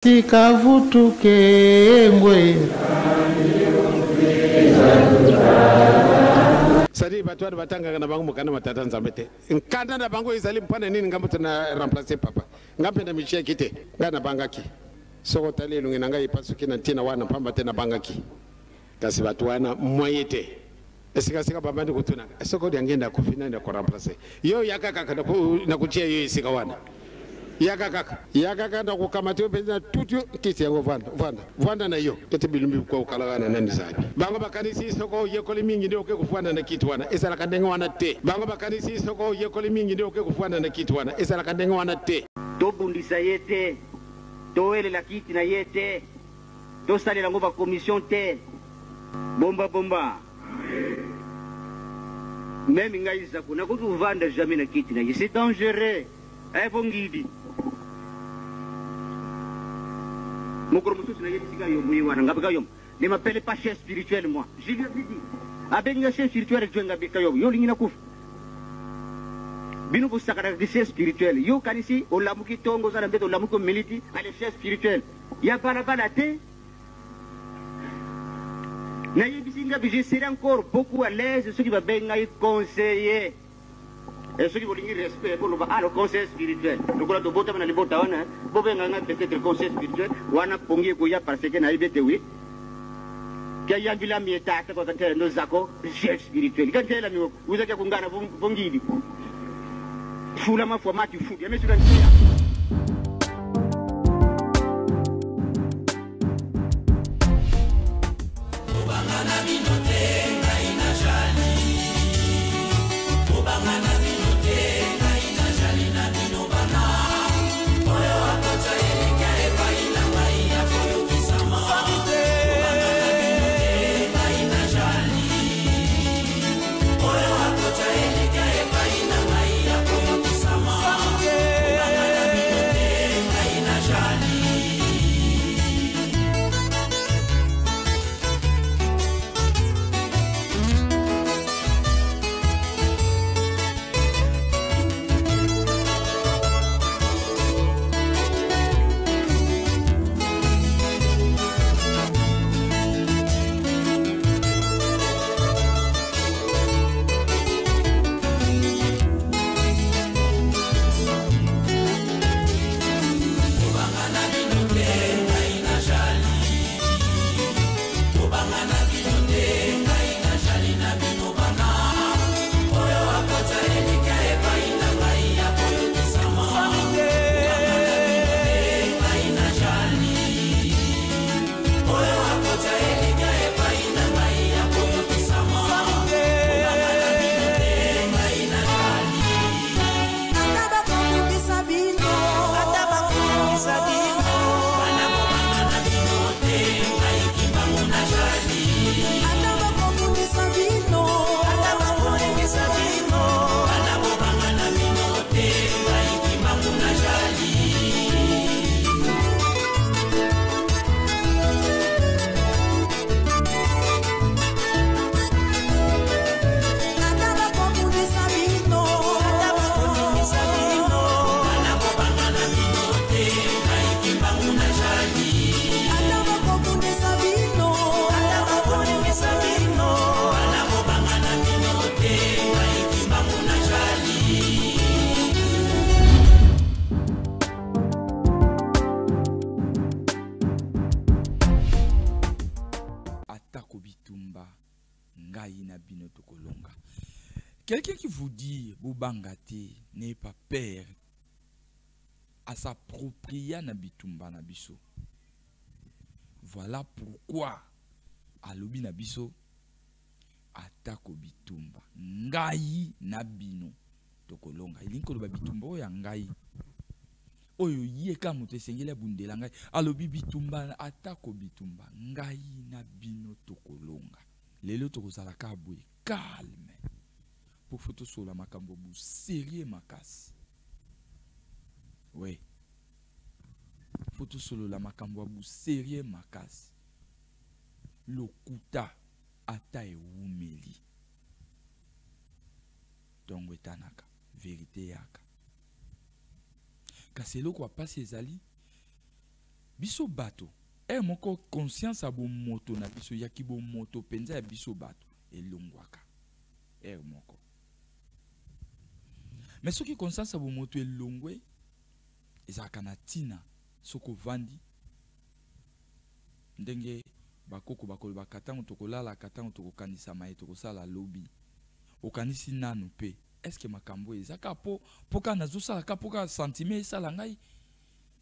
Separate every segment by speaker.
Speaker 1: Tikavutuke ngwe
Speaker 2: sadi batwari batanga na bangu mukana matata nzambete nkanda na bangu izali mpana nini ngambo tuna remplacer papa ngampe na michia kite ngana bangaki soko tali lungi nanga ipasuki na tina wana pamba tena bangaki kasi batwana moyete esika sika baba ndi kutuna soko diangenda kufina nda ko remplacer yo yakaka na kuchia yo isika wana yakaka na kukamata pesa tutyo kiti yango vanda na yo kete bilumbi kwa ukalagana nandi zabi bango bakanisi soko yekoli mingi ndio ke kufanda na kitu wana esala kandenga wana te bango bakanisi soko yekoli mingi ndio ke kufanda na kitu wana esala kandenga wana te
Speaker 3: to bundisa yete to ele la kiti na yete to sali la ngoba commission te bomba même ngai zakuna ko vanda jamais na kiti na c'est dangereux Evongidi. Mokoro mususu na yetsika yo muyi wana ngabika yo. Ne m'appelle pas chef spirituel moi. Je lui ai dit. Abenga chef spirituel jo ngabika yo. Yo lingina kufu. Bino busakara de chef spirituel. Yo kanisi olamuki tongo sana mbeto olamuko militi ale chef spirituel. Ya bana te. Na yebisinga bi je serai encore beaucoup à l'aise ceux qui va benga conseiller. Et ceux qui vont dire respect pour le conseil spirituel. Donc là, tu bottes dans les bottes, vous avez peut-être le conseil spirituel, ou on a pongi Goya parce que n'a pas oui. Qu'il y a un vilain mieta, quand on a nos accords, chef spirituel. Quand il y a vous avez un gars, vous guidez. Fou la ma foi, tu fous. Il y a monsieur
Speaker 4: Quelqu'un qui vous dit Boubangate n'est pas père à s'approprier na bitumba na biso. Voilà pourquoi à lobi na biso atako bitumba ngai na bino tokolonga ilinko lo bitumba oya ngai oyo yeka moto esengeli abundela ngai alobi bitumba atako bitumba ngai na bino tokolonga lelo tokozala kabwe calme pour photo sur la makambo bu sérieux makasi. Oui. Photo sur la makambo bu sérieux makasi. Lokuta ata e wumeli. Donc etanaka vérité yaka. Kasi eloko apasi ezali biso bato moko conscience abo moto na biso yaki bo moto penza ya biso bato elongwaka moko mais soki conscience abo moto elongwe ezaka na tina soko vandi ndenge bakoko bakolo katango tokolala katango tokokanisa mai tokosala lobby okanisi nanu pe est-ce que makambo ezaka poka nazosala ka poka sentiment esala ngai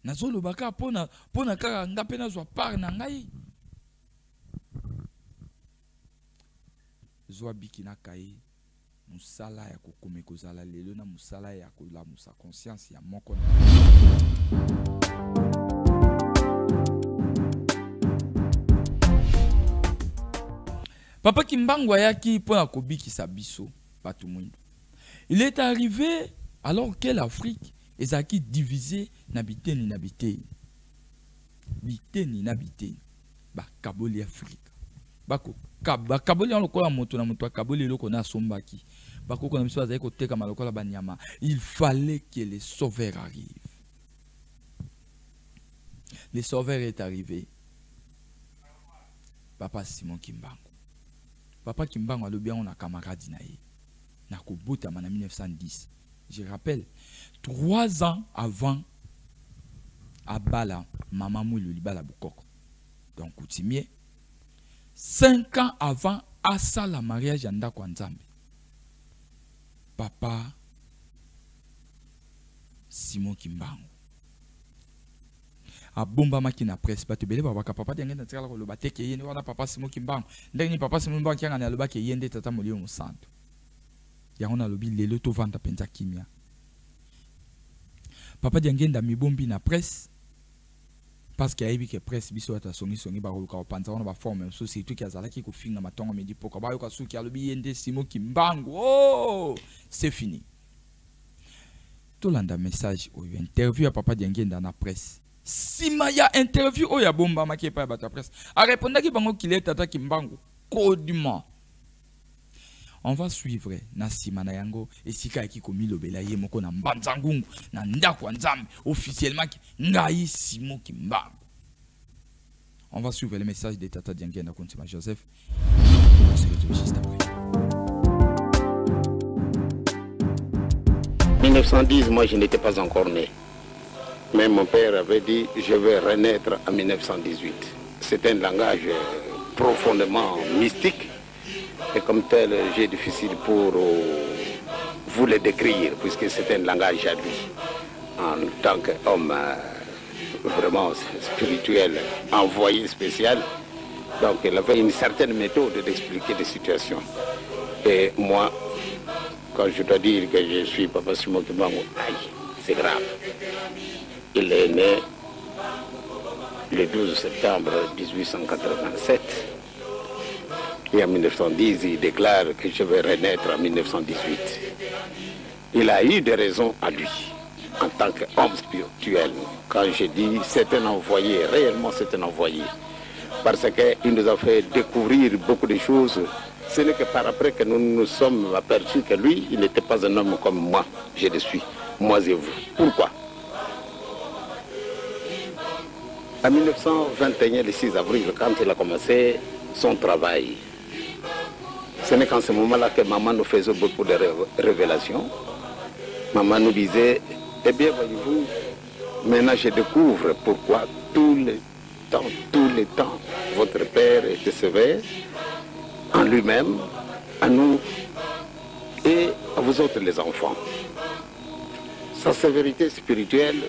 Speaker 4: nazolobaka pona kaka nga pe nazwa part na ngai zwa biki na kai musala ya kokome kozala lelo na musala ya kolamusa conscience ya moko na Papa Kimbangu ayaki pona kobikisa biso batu mwindo. Il est arrivé alors que l'Afrique est divisée na biteni na biteni. Biteni na biteni. Ba kaboli Afrique. Bako kaboli en lokola moto na moto kaboli loko na sombaki. Bako kona biso azali koteka malokola banyama. Il fallait que le sauveur arrive. Le sauveur est arrivé. Papa Simon Kimbangu. Papa Kimbangu a bien on a camarade naïe. Na kobota en 1910. Je rappelle, 3 ans avant Abala, maman Moulou Libala Boukoko. Donc, coutumier. 5 ans avant Asa la mariage Anda Kwanzambe. Papa Simon Kimbangu. A bomba makina presse pas te belé papa d'engenda tsala ko lo bateke yene wana papa Simon Kimbangu ndenge papa Simon Kimbangu kyanga na lo bake yende tata molio musanto ya ona lobi lelo to vanda penza kimia papa d'engenda mibombi na presse parce que aibi que presse biso ata songi ba ko panza wana ba forme société qui azala ki ko finga matongo medi poko ba yo ka suki alobi yende Simon Kimbangu oh c'est fini to landa message ou interview à papa d'engenda na presse. Si maya interview o ya bomba maki pa bata presse a répondaki bango qu'il est tata Kimbangu kodiment on va suivre na sima na yango esika eki komi lobela ye moko na mbanzangungu na ndako nzambe officiellement ngai Simon Kimbangu. On va suivre le message de tata Diangenda Kontima Joseph. On se retrouve juste après.
Speaker 2: 1910, moi je n'étais pas encore né. Mais mon père avait dit, je vais renaître en 1918. C'est un langage profondément mystique. Et comme tel, j'ai difficile pour vous le décrire, puisque c'est un langage à lui. En tant qu'homme vraiment spirituel, envoyé spécial. Donc il avait une certaine méthode d'expliquer des situations. Et moi, quand je dois dire que je suis Papa Simon Kimbangu, aïe, c'est grave. Il est né le 12 septembre 1887 et en 1910, il déclare que je vais renaître en 1918. Il a eu des raisons à lui, en tant qu'homme spirituel. Quand je dis c'est un envoyé, réellement c'est un envoyé. Parce qu'il nous a fait découvrir beaucoup de choses. Ce n'est que par après que nous nous sommes aperçus que lui, il n'était pas un homme comme moi, je le suis, moi et vous. Pourquoi? En 1921, le 6 avril, quand il a commencé son travail, ce n'est qu'en ce moment-là que maman nous faisait beaucoup de révélations. Maman nous disait, eh bien, voyez-vous, maintenant je découvre pourquoi tout le temps, votre père était sévère en lui-même, à nous et à vous autres les enfants. Sa sévérité spirituelle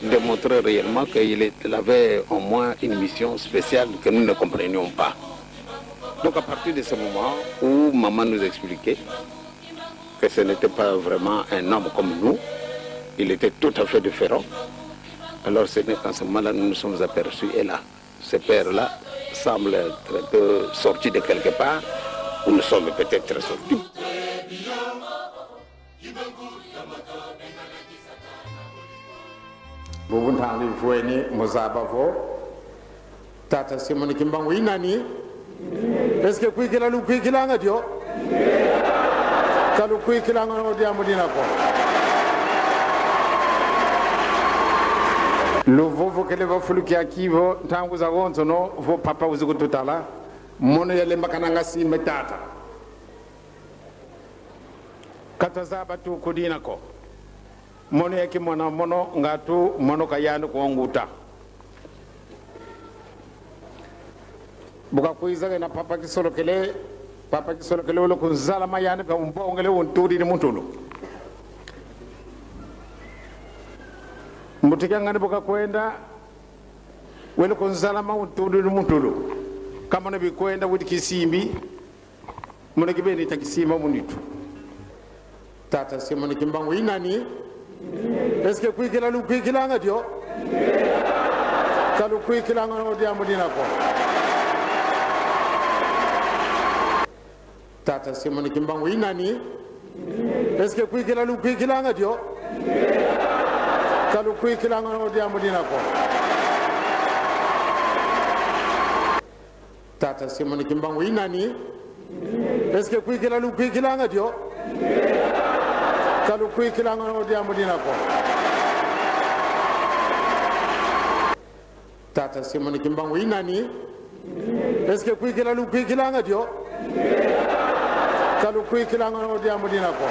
Speaker 2: démontrait réellement qu'il avait au moins une mission spéciale que nous ne comprenions pas. Donc à partir de ce moment où maman nous expliquait que ce n'était pas vraiment un homme comme nous, il était tout à fait différent, alors ce n'est qu'en ce moment-là nous nous sommes aperçus, et là, ce père-là semble être sorti de quelque part, où nous sommes peut-être sortis.
Speaker 1: Bubuntali vueni mozabavo tata Simon Kimbangu inani est-ce que kuikila lu kuikila ngadio kalu kuikila ngano dia mudina ko
Speaker 2: lo vovo kele va fuluki akivo tangu za gonzo no vo papa uzikututala mono yale makananga si metata kata zaba tu kudina ko mono yake mona mono ngatu mono kayano ko nguta buka kuizaga na papa kisolo kele lo kunzala mayane pa umbongele untudi ni mutulu mbutika ngani buka kwenda wele kunzala ma untudi ni mutulu kama nabi kwenda wuti kisimbi muna kibeni takisima munitu tata simona kimbangu inani eske kuikila lu kuikila ngadio kalu kuikila ngano dia mudina ko tata simona kimbangu inani eske kuikila lu kuikila ngadio kalu kuikila ngano dia mudina ko tata simona kimbangu inani eske kuikila lu kuikila ngadio kalu kuikila ngano dia mudina ko tata simona kimbangu inani eske kuikila lu kuikila ngadio kalu kuikila ngano dia mudina ko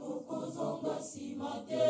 Speaker 5: Tokozonga simate